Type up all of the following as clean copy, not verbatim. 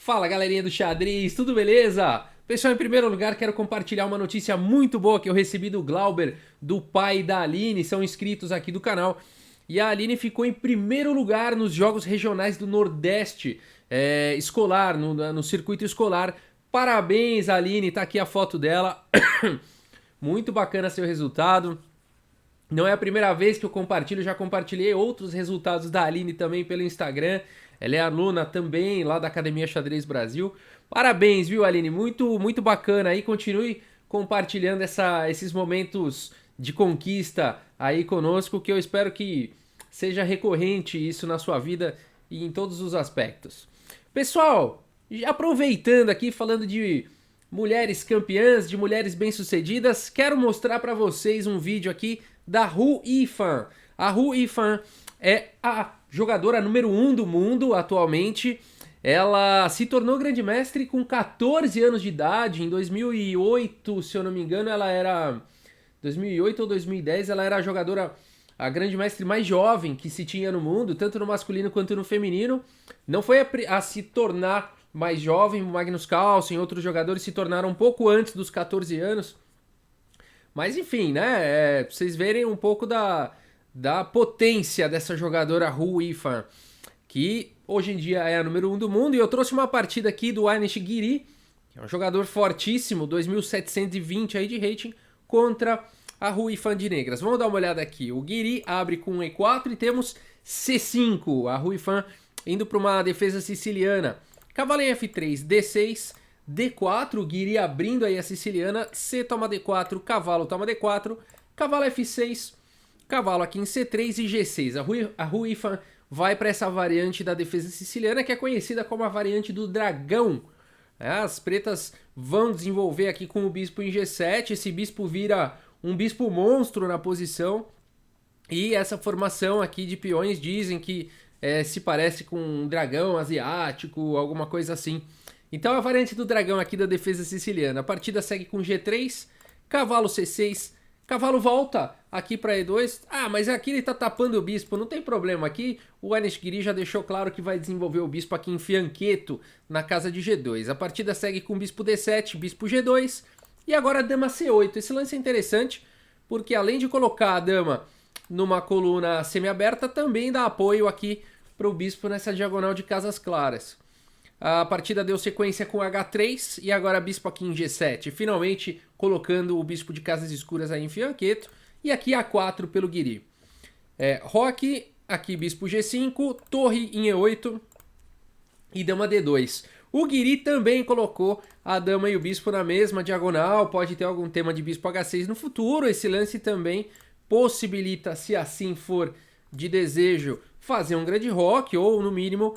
Fala galerinha do xadrez, tudo beleza? Pessoal, em primeiro lugar quero compartilhar uma notícia muito boa que eu recebi do Glauber, do pai da Aline, são inscritos aqui do canal. E a Aline ficou em primeiro lugar nos Jogos Regionais do Nordeste escolar, no circuito escolar. Parabéns, Aline, tá aqui a foto dela. Muito bacana seu resultado. Não é a primeira vez que eu compartilho, já compartilhei outros resultados da Aline também pelo Instagram. Ela é aluna também lá da Academia Xadrez Brasil. Parabéns, viu, Aline? Muito bacana aí. Continue compartilhando esses momentos de conquista aí conosco, que eu espero que seja recorrente isso na sua vida e em todos os aspectos. Pessoal, aproveitando aqui, falando de mulheres campeãs, de mulheres bem-sucedidas, quero mostrar para vocês um vídeo aqui da Hou Yifan. A Hou Yifan é a jogadora número 1 do mundo atualmente. Ela se tornou grande mestre com 14 anos de idade. Em 2008, se eu não me engano, ela era 2008 ou 2010, ela era a grande mestre mais jovem que se tinha no mundo, tanto no masculino quanto no feminino. Não foi a se tornar mais jovem, o Magnus Carlsen e outros jogadores se tornaram um pouco antes dos 14 anos. Mas enfim, né? Pra vocês verem um pouco da potência dessa jogadora Hou Yifan, que hoje em dia é a número 1 do mundo. E eu trouxe uma partida aqui do Anish Giri, que é um jogador fortíssimo, 2.720 aí de rating, contra a Hou Yifan de negras. Vamos dar uma olhada aqui. O Giri abre com E4 e temos C5. A Hou Yifan indo para uma defesa siciliana. Cavalo em F3, D6, D4, o Giri abrindo aí a siciliana, C toma D4, cavalo toma D4, cavalo F6, cavalo aqui em C3 e G6. A Hou Yifan vai para essa variante da defesa siciliana, que é conhecida como a variante do dragão. As pretas vão desenvolver aqui com o bispo em G7, esse bispo vira um bispo monstro na posição, e essa formação aqui de peões dizem que se parece com um dragão asiático, alguma coisa assim. Então a variante do dragão aqui da defesa siciliana. A partida segue com G3, cavalo C6, cavalo volta aqui para E2. Ah, mas aqui ele tá tapando o bispo, não tem problema. Aqui o Anish Giri já deixou claro que vai desenvolver o bispo aqui em fianqueto na casa de G2. A partida segue com bispo D7, bispo G2 e agora dama C8. Esse lance é interessante porque além de colocar a dama numa coluna semiaberta, também dá apoio aqui para o bispo nessa diagonal de casas claras. A partida deu sequência com H3 e agora bispo aqui em G7, finalmente colocando o bispo de casas escuras aí em fianqueto. E aqui A4 pelo Giri. Roque, aqui bispo G5, torre em E8 e dama D2. O Giri também colocou a dama e o bispo na mesma diagonal, pode ter algum tema de bispo H6 no futuro. Esse lance também possibilita, se assim for de desejo, fazer um grande roque ou, no mínimo,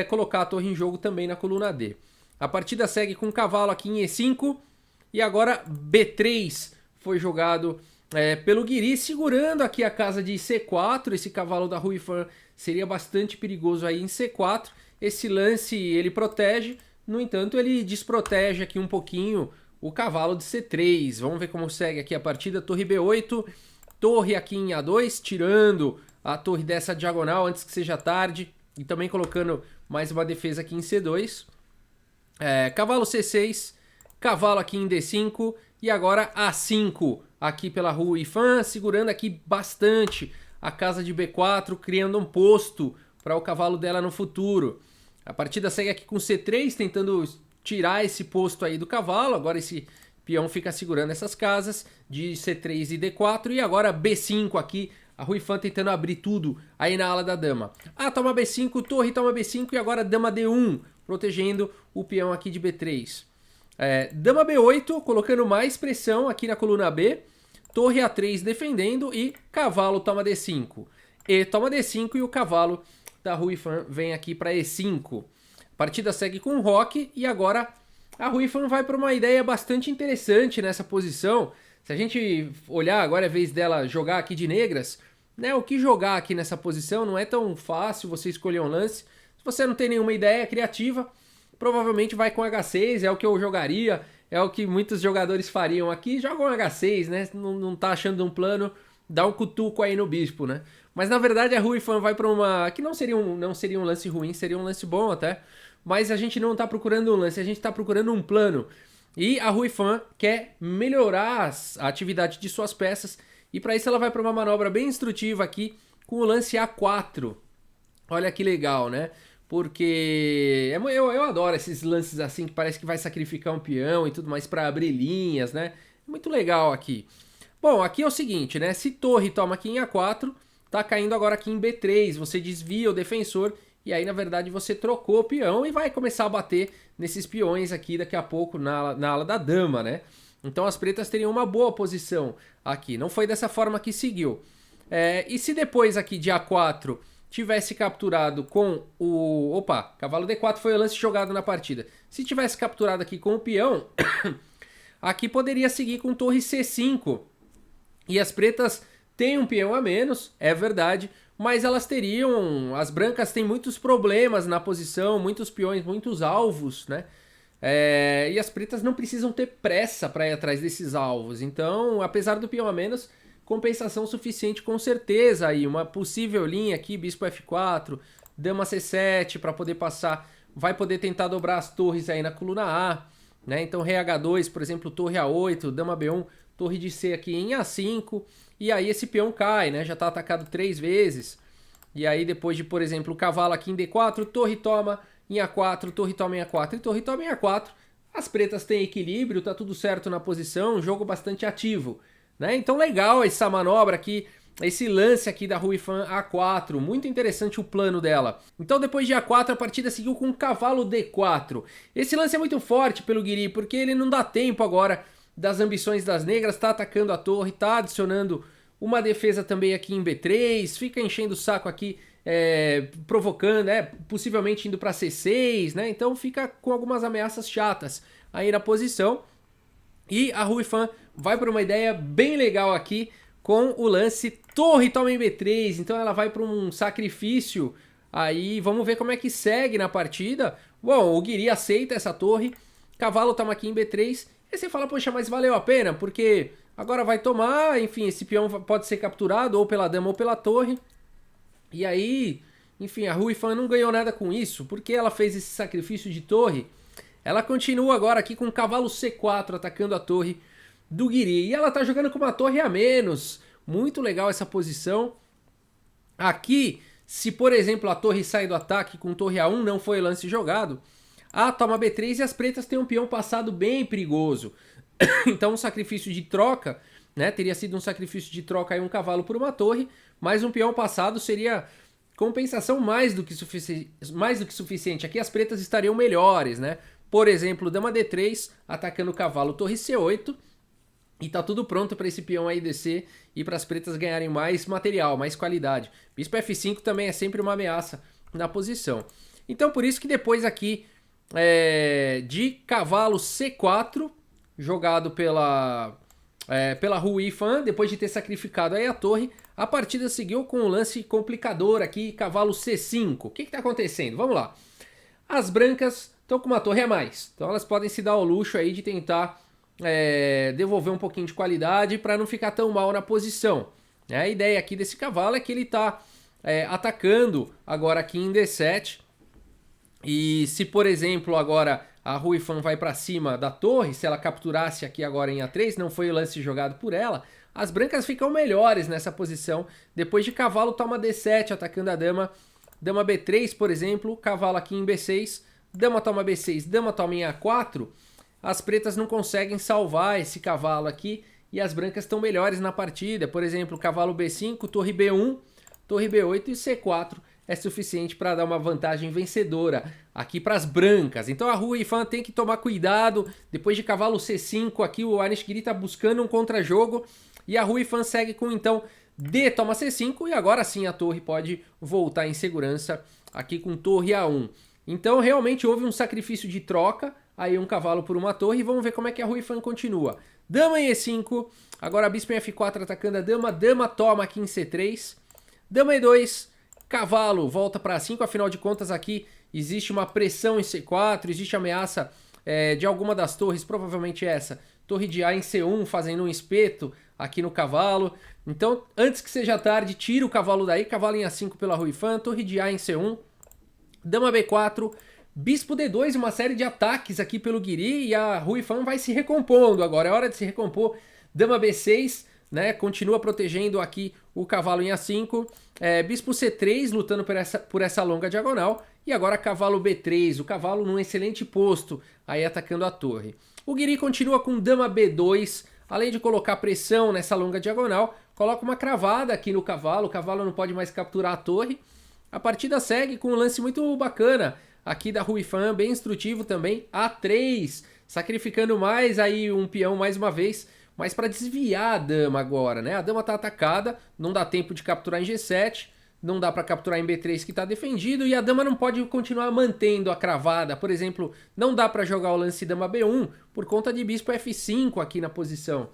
colocar a torre em jogo também na coluna D. A partida segue com o cavalo aqui em E5 e agora B3 foi jogado pelo Giri, segurando aqui a casa de C4. Esse cavalo da Hou Yifan seria bastante perigoso aí em C4. Esse lance ele protege, no entanto ele desprotege aqui um pouquinho o cavalo de C3. Vamos ver como segue aqui a partida. Torre B8, torre aqui em A2, tirando a torre dessa diagonal antes que seja tarde. E também colocando mais uma defesa aqui em C2. Cavalo C6, cavalo aqui em D5 e agora A5 aqui pela Hou Yifan, segurando aqui bastante a casa de B4, criando um posto para o cavalo dela no futuro. A partida segue aqui com C3, tentando tirar esse posto aí do cavalo. Agora esse peão fica segurando essas casas de C3 e D4 e agora B5 aqui. A Hou Yifan tentando abrir tudo aí na ala da dama. Toma B5, torre toma B5 e agora dama D1, protegendo o peão aqui de B3. Dama B8, colocando mais pressão aqui na coluna B. Torre A3 defendendo e cavalo toma D5. E toma D5 e o cavalo da Hou Yifan vem aqui para E5. A partida segue com o roque e agora a Hou Yifan vai para uma ideia bastante interessante nessa posição. Se a gente olhar, agora é vez dela jogar aqui de negras, né? O que jogar aqui nessa posição não é tão fácil você escolher um lance. Se você não tem nenhuma ideia criativa, provavelmente vai com H6, é o que eu jogaria, é o que muitos jogadores fariam aqui, jogam H6, né? Não tá achando um plano, dá um cutuco aí no bispo, né? Mas na verdade a Hou Yifan vai para uma... que não seria um lance ruim, seria um lance bom até. mas a gente não tá procurando um lance, a gente tá procurando um plano. E a Ruifan quer melhorar a atividade de suas peças, e para isso ela vai para uma manobra bem instrutiva aqui, com o lance A4. Olha que legal, né? Porque eu adoro esses lances assim, que parece que vai sacrificar um peão e tudo mais para abrir linhas, né? É muito legal aqui. Bom, aqui é o seguinte, né? Se torre toma aqui em A4, tá caindo agora aqui em B3, você desvia o defensor e aí na verdade você trocou o peão e vai começar a bater nesses peões aqui daqui a pouco na ala da dama, né? Então as pretas teriam uma boa posição aqui, não foi dessa forma que seguiu. E se depois aqui de A4 tivesse capturado com o... Opa, cavalo D4 foi o lance jogado na partida. Se tivesse capturado aqui com o peão, aqui poderia seguir com torre C5. E as pretas têm um peão a menos, é verdade, mas elas teriam... As brancas têm muitos problemas na posição, muitos peões, muitos alvos, né? E as pretas não precisam ter pressa para ir atrás desses alvos. Então, apesar do peão a menos, compensação suficiente com certeza aí. Uma possível linha aqui, bispo F4, dama C7 para poder passar. Vai poder tentar dobrar as torres aí na coluna A, né? Então, rei H2, por exemplo, torre A8, dama B1, torre de C aqui em A5, e aí esse peão cai, né? Já está atacado 3 vezes. E aí depois de, por exemplo, o cavalo aqui em D4, torre toma em A4, torre toma em A4 e torre toma em A4. As pretas têm equilíbrio, tá tudo certo na posição, um jogo bastante ativo, né? Então legal essa manobra aqui, esse lance aqui da Ruifan A4, muito interessante o plano dela. Então depois de A4 a partida seguiu com cavalo D4. Esse lance é muito forte pelo Guiri, porque ele não dá tempo agora das ambições das negras, tá atacando a torre, tá adicionando uma defesa também aqui em B3, fica enchendo o saco aqui, provocando, possivelmente indo para C6, né? Então fica com algumas ameaças chatas aí na posição. E a Ruifan vai para uma ideia bem legal aqui com o lance torre toma em B3, então ela vai para um sacrifício aí, vamos ver como é que segue na partida. Bom, o Guiri aceita essa torre, cavalo toma aqui em B3, e você fala, poxa, mas valeu a pena, porque agora vai tomar, enfim, esse peão pode ser capturado ou pela dama ou pela torre. E aí, enfim, a Ruifan não ganhou nada com isso, porque ela fez esse sacrifício de torre. Ela continua agora aqui com o cavalo C4 atacando a torre do Guiri. E ela tá jogando com uma torre a menos. Muito legal essa posição. Aqui, se por exemplo a torre sai do ataque com torre A1, não foi lance jogado, A toma B3 e as pretas têm um peão passado bem perigoso. Então um sacrifício de troca, né? Teria sido um sacrifício de troca aí um cavalo por uma torre, mas um peão passado seria compensação mais do que suficiente. Aqui as pretas estariam melhores, né? Por exemplo, dama D3 atacando o cavalo, torre C8, e tá tudo pronto para esse peão aí descer e para as pretas ganharem mais material, mais qualidade. Bispo F5 também é sempre uma ameaça na posição. Então por isso que depois aqui de cavalo C4, jogado pela Ruifan, depois de ter sacrificado aí a torre, a partida seguiu com um lance complicador aqui, cavalo C5. O que está acontecendo? Vamos lá. As brancas estão com uma torre a mais, então elas podem se dar ao luxo aí de tentar devolver um pouquinho de qualidade para não ficar tão mal na posição. A ideia aqui desse cavalo é que ele está atacando agora aqui em D7, e se por exemplo agora a Ruifan vai para cima da torre, se ela capturasse aqui agora em A3, não foi o lance jogado por ela, as brancas ficam melhores nessa posição, depois de cavalo toma D7 atacando a dama, dama B3 por exemplo, cavalo aqui em B6, dama toma B6, dama toma em A4, as pretas não conseguem salvar esse cavalo aqui e as brancas estão melhores na partida. Por exemplo, cavalo B5, torre B1, torre B8 e C4 é suficiente para dar uma vantagem vencedora aqui para as brancas. Então a Ruifan tem que tomar cuidado. Depois de cavalo C5 aqui o Anish Giri está buscando um contra-jogo e a Ruifan segue com então D toma C5 e agora sim a torre pode voltar em segurança aqui com torre A1. Então realmente houve um sacrifício de troca, aí um cavalo por uma torre, e vamos ver como é que a Ruifan continua. Dama em E5, agora bispo em F4 atacando a dama, dama toma aqui em C3, dama E2, cavalo volta para 5, afinal de contas aqui existe uma pressão em C4, existe ameaça de alguma das torres, provavelmente essa, torre de A em C1 fazendo um espeto aqui no cavalo. Então antes que seja tarde, tira o cavalo daí, cavalo em A5 pela Ruifan, torre de A em C1, dama B4, Bispo D2, uma série de ataques aqui pelo Guiri e a Ruifan vai se recompondo agora. É hora de se recompor. Dama B6, né? Continua protegendo aqui o cavalo em A5. Bispo C3 lutando por essa longa diagonal. E agora cavalo B3, o cavalo num excelente posto aí atacando a torre. O Guiri continua com Dama B2, além de colocar pressão nessa longa diagonal, coloca uma cravada aqui no cavalo, o cavalo não pode mais capturar a torre. A partida segue com um lance muito bacana aqui da Ruifan, bem instrutivo também, A3, sacrificando mais aí um peão mais uma vez, mas para desviar a dama agora, né? A dama tá atacada, não dá tempo de capturar em G7, não dá para capturar em B3 que está defendido, e a dama não pode continuar mantendo a cravada. Por exemplo, não dá para jogar o lance dama B1 por conta de bispo F5 aqui na posição.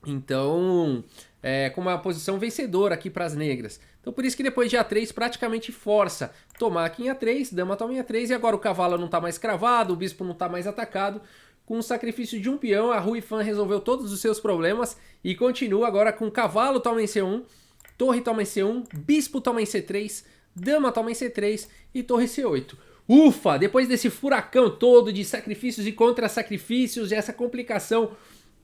Então, com uma posição vencedora aqui para as negras. Então por isso que depois de A3 praticamente força tomar aqui em A3, dama toma em A3, e agora o cavalo não está mais cravado, o bispo não está mais atacado. Com o sacrifício de um peão, a Ruifan resolveu todos os seus problemas e continua agora com cavalo toma em C1, torre toma em C1, bispo toma em C3, dama toma em C3 e torre C8. Ufa! Depois desse furacão todo de sacrifícios e contra-sacrifícios e essa complicação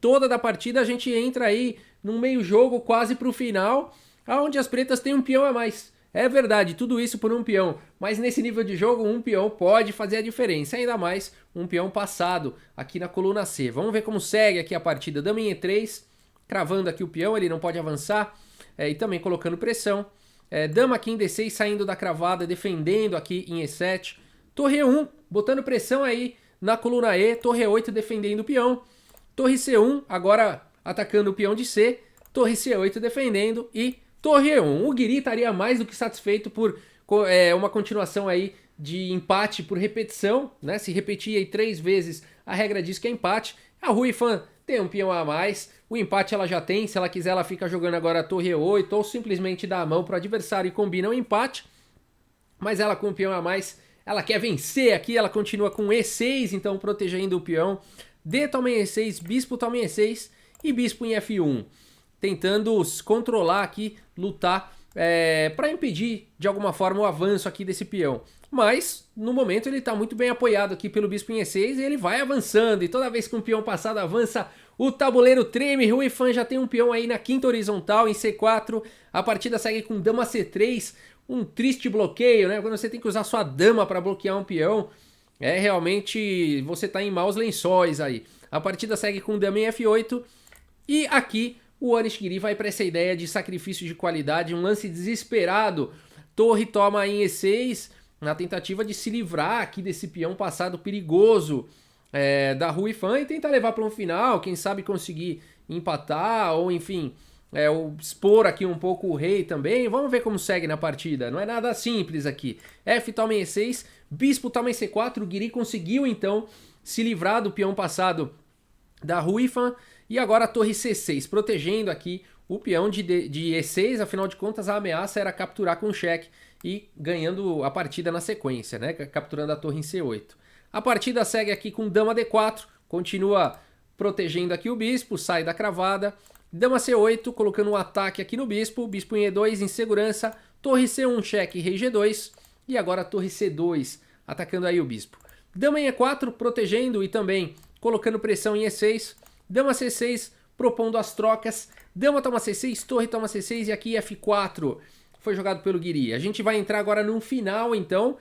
toda da partida, a gente entra aí num meio jogo quase pro final, onde as pretas têm um peão a mais. É verdade, tudo isso por um peão, mas nesse nível de jogo um peão pode fazer a diferença, ainda mais um peão passado aqui na coluna C. Vamos ver como segue aqui a partida. Dama em E3, cravando aqui o peão, ele não pode avançar, e também colocando pressão. Dama aqui em D6, saindo da cravada, defendendo aqui em E7. Torre E1, botando pressão aí na coluna E, torre E8 defendendo o peão. Torre C1, agora atacando o peão de C, torre C8 defendendo e torre E1. O Guiri estaria mais do que satisfeito por uma continuação aí de empate por repetição, né? Se repetir aí 3 vezes, a regra diz que é empate. A Ruifan tem um peão a mais, o empate ela já tem, se ela quiser ela fica jogando agora a torre E8 ou simplesmente dá a mão para o adversário e combina o empate. Mas ela com um peão a mais, ela quer vencer aqui, ela continua com E6, então protegendo o peão. D toma em E6, bispo toma em E6 e bispo em F1. Tentando controlar aqui, lutar para impedir de alguma forma o avanço aqui desse peão. Mas no momento ele está muito bem apoiado aqui pelo bispo em E6 e ele vai avançando. E toda vez que um peão passado avança, o tabuleiro treme. Ruifan já tem um peão aí na quinta horizontal em C4. A partida segue com dama C3, um triste bloqueio, né? Quando você tem que usar sua dama para bloquear um peão, realmente você está em maus lençóis aí. A partida segue com dama em F8 e aqui o Anish Giri vai para essa ideia de sacrifício de qualidade, um lance desesperado. Torre toma em E6 na tentativa de se livrar aqui desse peão passado perigoso da Ruifan e tentar levar para um final, quem sabe conseguir empatar ou enfim, expor aqui um pouco o rei também. Vamos ver como segue na partida, não é nada simples aqui. F toma em E6, bispo toma em C4, o Guiri conseguiu então se livrar do peão passado da Ruifan. E agora a torre C6, protegendo aqui o peão de E6, afinal de contas a ameaça era capturar com cheque e ganhando a partida na sequência, né? Capturando a torre em C8. A partida segue aqui com dama D4, continua protegendo aqui o bispo, sai da cravada. Dama C8, colocando um ataque aqui no bispo, bispo em E2, insegurança, torre C1, cheque, rei G2, e agora a torre C2, atacando aí o bispo. Dama em E4, protegendo e também colocando pressão em E6, dama C6, propondo as trocas, dama toma C6, torre toma C6 e aqui F4 foi jogado pelo Guiri. A gente vai entrar agora num final, então,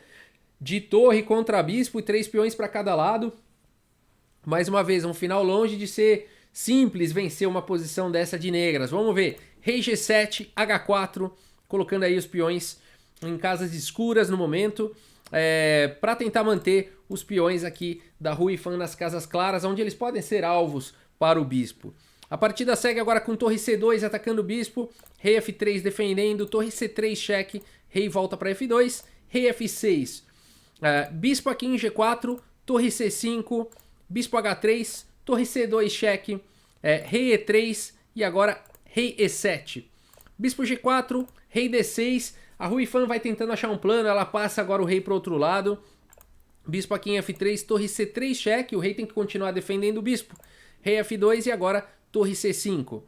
de torre contra bispo e 3 peões para cada lado. Mais uma vez, um final longe de ser simples vencer uma posição dessa de negras. Vamos ver, rei G7, H4, colocando aí os peões em casas escuras no momento, para tentar manter os peões aqui da Ruifan nas casas claras, onde eles podem ser alvos para o bispo. A partida segue agora com torre C2 atacando o bispo, rei F3 defendendo, torre C3 cheque, rei volta para F2, rei F6, bispo aqui em G4, torre C5, bispo H3, torre C2 cheque, rei E3 e agora rei E7. Bispo G4, rei D6, a Ruifan vai tentando achar um plano, ela passa agora o rei para o outro lado, bispo aqui em F3, torre C3 cheque, o rei tem que continuar defendendo o bispo, rei F2 e agora torre C5.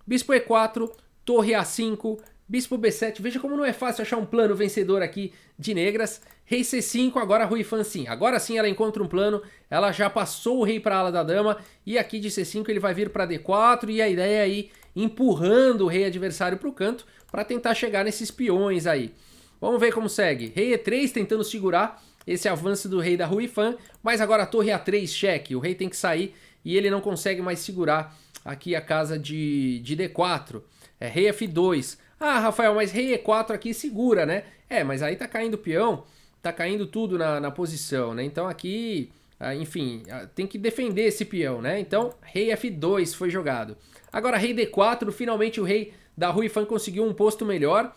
Bispo E4, torre A5, bispo B7, veja como não é fácil achar um plano vencedor aqui de negras. Rei C5, agora a Ruifan sim, agora sim ela encontra um plano, ela já passou o rei para a ala da dama, e aqui de C5 ele vai vir para D4, e a ideia é ir empurrando o rei adversário para o canto, para tentar chegar nesses peões aí. Vamos ver como segue, rei E3 tentando segurar esse avanço do rei da Ruifan, mas agora a torre A3 cheque, o rei tem que sair, e ele não consegue mais segurar aqui a casa de D4, rei F2, ah, Rafael, mas rei E4 aqui segura, né? Mas aí tá caindo o peão, tá caindo tudo na posição, né? Então aqui, enfim, tem que defender esse peão, né? Então, rei F2 foi jogado. Agora, rei D4, finalmente o rei da Ruifan conseguiu um posto melhor.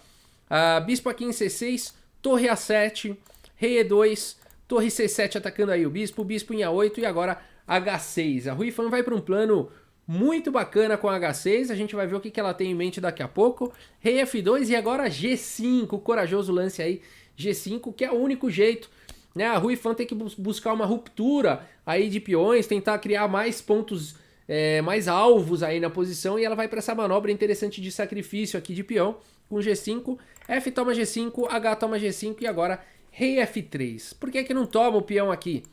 Bispo aqui em C6, torre A7, rei E2, torre C7 atacando aí o bispo em A8 e agora H6. A Ruifan vai para um plano muito bacana com H6, a gente vai ver o que ela tem em mente daqui a pouco. Rei F2 e agora G5, corajoso lance aí, G5, que é o único jeito, né? A Ruifan tem que buscar uma ruptura aí de peões, tentar criar mais pontos, mais alvos aí na posição, e ela vai para essa manobra interessante de sacrifício aqui de peão, com G5, F toma G5, H toma G5 e agora rei F3. Por que não toma o peão aqui?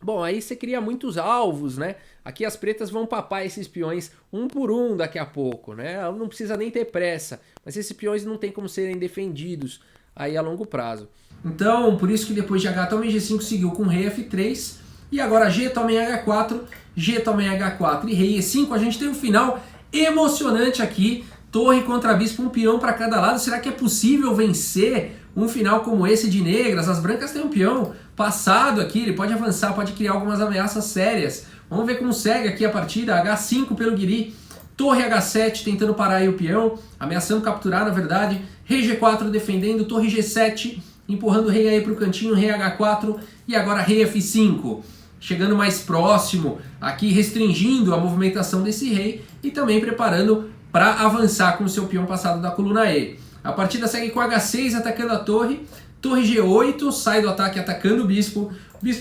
Bom, aí você cria muitos alvos, né? Aqui as pretas vão papar esses peões um por um daqui a pouco, né? Não precisa nem ter pressa, mas esses peões não tem como serem defendidos aí a longo prazo. Então, por isso que depois de H toma em G5 seguiu com rei F3 e agora G toma em H4, G toma em H4 e rei E5. A gente tem um final emocionante aqui, torre contra bispo, um peão para cada lado. Será que é possível vencer um final como esse de negras? As brancas têm um peão passado aqui, ele pode avançar, pode criar algumas ameaças sérias. Vamos ver como segue aqui a partida. H5 pelo Guiri, torre H7 tentando parar aí o peão, ameaçando capturar na verdade, rei G4 defendendo, torre G7 empurrando o rei aí para o cantinho, rei H4 e agora rei F5. Chegando mais próximo, aqui restringindo a movimentação desse rei e também preparando para avançar com o seu peão passado da coluna E. A partida segue com H6 atacando a torre, torre G8, sai do ataque atacando o bispo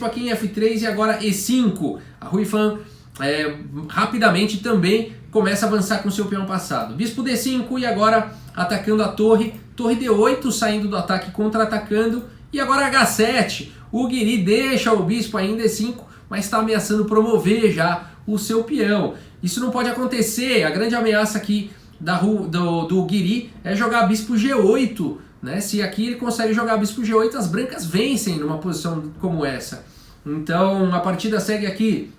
aqui em F3 e agora E5. A Ruifan rapidamente também começa a avançar com o seu peão passado. Bispo D5 e agora atacando a torre, torre D8 saindo do ataque contra-atacando e agora H7. O Guiri deixa o bispo aí em D5, mas está ameaçando promover já o seu peão. Isso não pode acontecer, a grande ameaça aqui do Guiri é jogar bispo G8, né? Se aqui ele consegue jogar bispo G8, as brancas vencem numa posição como essa. Então a partida segue aqui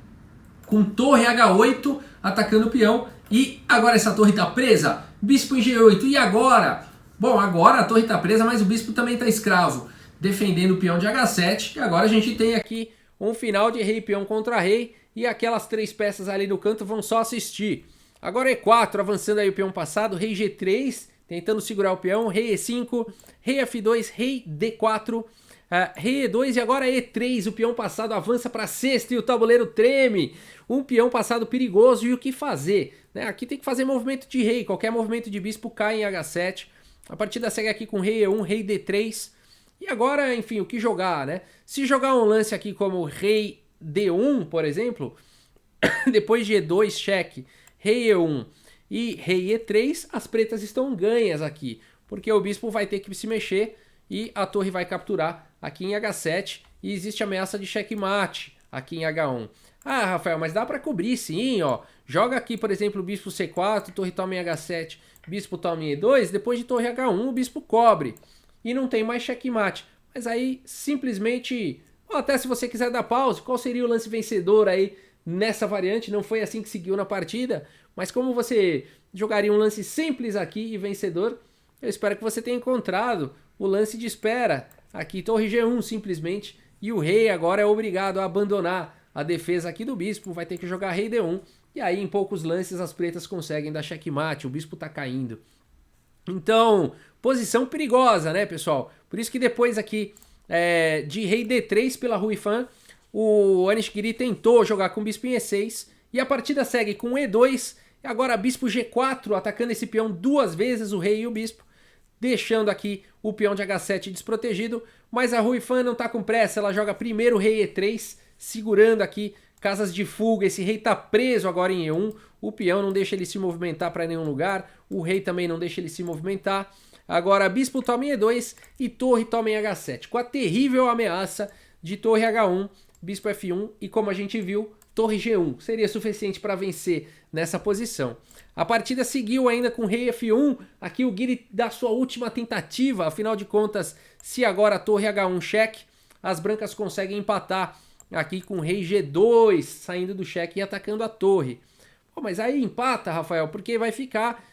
com torre H8 atacando o peão e agora essa torre está presa, bispo em G8 e agora? Bom, agora a torre está presa, mas o bispo também está escravo, defendendo o peão de H7 e agora a gente tem aqui um final de rei e peão contra rei e aquelas três peças ali no canto vão só assistir. Agora E4, avançando aí o peão passado, rei G3, tentando segurar o peão, rei E5, rei F2, rei D4, rei E2 e agora E3, o peão passado avança para sexta e o tabuleiro treme. Um peão passado perigoso e o que fazer? Né? Aqui tem que fazer movimento de rei, qualquer movimento de bispo cai em H7. A partida segue aqui com rei E1, rei D3. E agora, enfim, o que jogar, né? Se jogar um lance aqui como rei D1, por exemplo, depois de E2, cheque, rei E1 e rei E3, as pretas estão ganhas aqui, porque o bispo vai ter que se mexer e a torre vai capturar aqui em H7 e existe ameaça de checkmate aqui em H1. Ah, Rafael, mas dá para cobrir sim, ó. Joga aqui, por exemplo, o bispo C4, torre toma em H7, bispo toma em E2, depois de torre H1 o bispo cobre e não tem mais checkmate. Mas aí simplesmente, até se você quiser dar pause, qual seria o lance vencedor aí nessa variante? Não foi assim que seguiu na partida, mas como você jogaria um lance simples aqui e vencedor, eu espero que você tenha encontrado o lance de espera. Aqui torre G1 simplesmente, e o rei agora é obrigado a abandonar a defesa aqui do bispo, vai ter que jogar rei D1, e aí em poucos lances as pretas conseguem dar checkmate, o bispo tá caindo. Então, posição perigosa, né, pessoal? Por isso que depois aqui de rei D3 pela Ruifan, o Anish Giri tentou jogar com bispo em E6 e a partida segue com E2 e agora bispo G4 atacando esse peão duas vezes, o rei e o bispo, deixando aqui o peão de H7 desprotegido, mas a Ruifan não tá com pressa, ela joga primeiro rei E3, segurando aqui casas de fuga, esse rei tá preso agora em E1, o peão não deixa ele se movimentar para nenhum lugar, o rei também não deixa ele se movimentar. Agora bispo toma em E2 e torre toma em H7, com a terrível ameaça de torre H1, bispo F1 e, como a gente viu, torre G1. Seria suficiente para vencer nessa posição. A partida seguiu ainda com rei F1, aqui o Guiri dá sua última tentativa, afinal de contas, se agora a torre H1 cheque, as brancas conseguem empatar aqui com rei G2, saindo do cheque e atacando a torre. Pô, mas aí empata, Rafael, porque vai ficar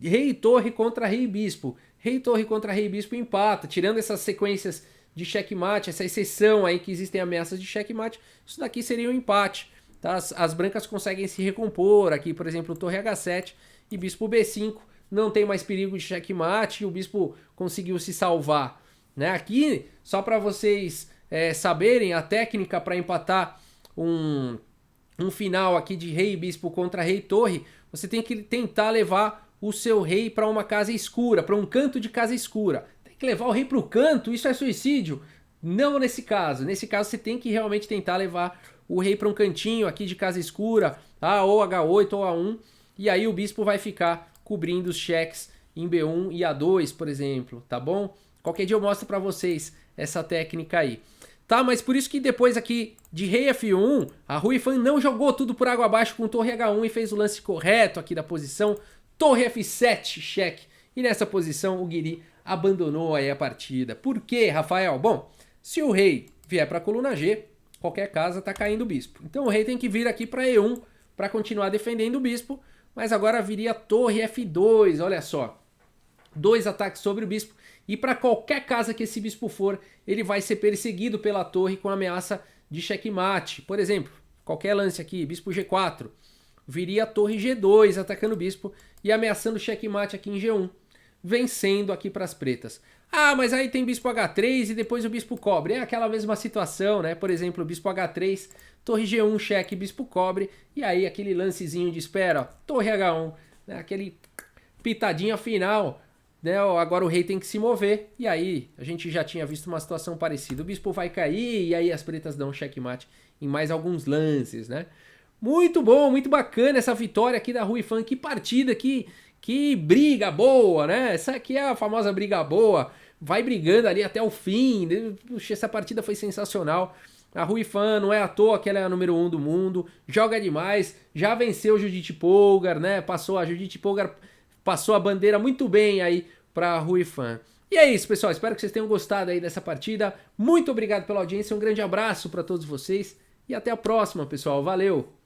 rei e torre contra rei e bispo. Rei e torre contra rei e bispo empata, tirando essas sequências de checkmate, essa exceção aí que existem ameaças de checkmate, isso daqui seria um empate. Tá? As brancas conseguem se recompor, aqui por exemplo torre H7 e bispo B5, não tem mais perigo de checkmate e o bispo conseguiu se salvar. Né? Aqui, só para vocês saberem, a técnica para empatar um final aqui de rei e bispo contra rei e torre, você tem que tentar levar o seu rei para uma casa escura, para um canto de casa escura. Tem que levar o rei para o canto, isso é suicídio? Não nesse caso. Nesse caso você tem que realmente tentar levar o rei para um cantinho aqui de casa escura, tá? Ou H8 ou A1, e aí o bispo vai ficar cobrindo os cheques em B1 e A2, por exemplo, tá bom? Qualquer dia eu mostro para vocês essa técnica aí. Tá, mas por isso que depois aqui de rei F1, a Ruifan não jogou tudo por água abaixo com torre H1 e fez o lance correto aqui da posição, torre F7, cheque. E nessa posição o Guiri abandonou aí a partida. Por quê, Rafael? Bom, se o rei vier para a coluna G, qualquer casa tá caindo o bispo. Então o rei tem que vir aqui para E1 para continuar defendendo o bispo, mas agora viria torre F2, olha só. 2 ataques sobre o bispo, e para qualquer casa que esse bispo for, ele vai ser perseguido pela torre com ameaça de checkmate. Por exemplo, qualquer lance aqui, bispo G4, viria a torre G2 atacando o bispo e ameaçando checkmate aqui em G1, vencendo aqui para as pretas. Ah, mas aí tem bispo H3 e depois o bispo cobre. É aquela mesma situação, né? Por exemplo, bispo H3, torre G1, cheque, bispo cobre, e aí aquele lancezinho de espera, ó, torre H1, né? Aquele pitadinha final, né? Agora o rei tem que se mover, e aí a gente já tinha visto uma situação parecida. O bispo vai cair, e aí as pretas dão checkmate em mais alguns lances, né? Muito bom, muito bacana essa vitória aqui da Ruifan. Que partida, que briga boa, né? Essa aqui é a famosa briga boa. Vai brigando ali até o fim. Puxa, essa partida foi sensacional. A Ruifan não é à toa que ela é a número 1 do mundo. Joga demais. Já venceu Judith Polgar, né? A Judith Polgar passou a bandeira muito bem aí para a Ruifan. E é isso, pessoal. Espero que vocês tenham gostado aí dessa partida. Muito obrigado pela audiência. Um grande abraço para todos vocês. E até a próxima, pessoal. Valeu!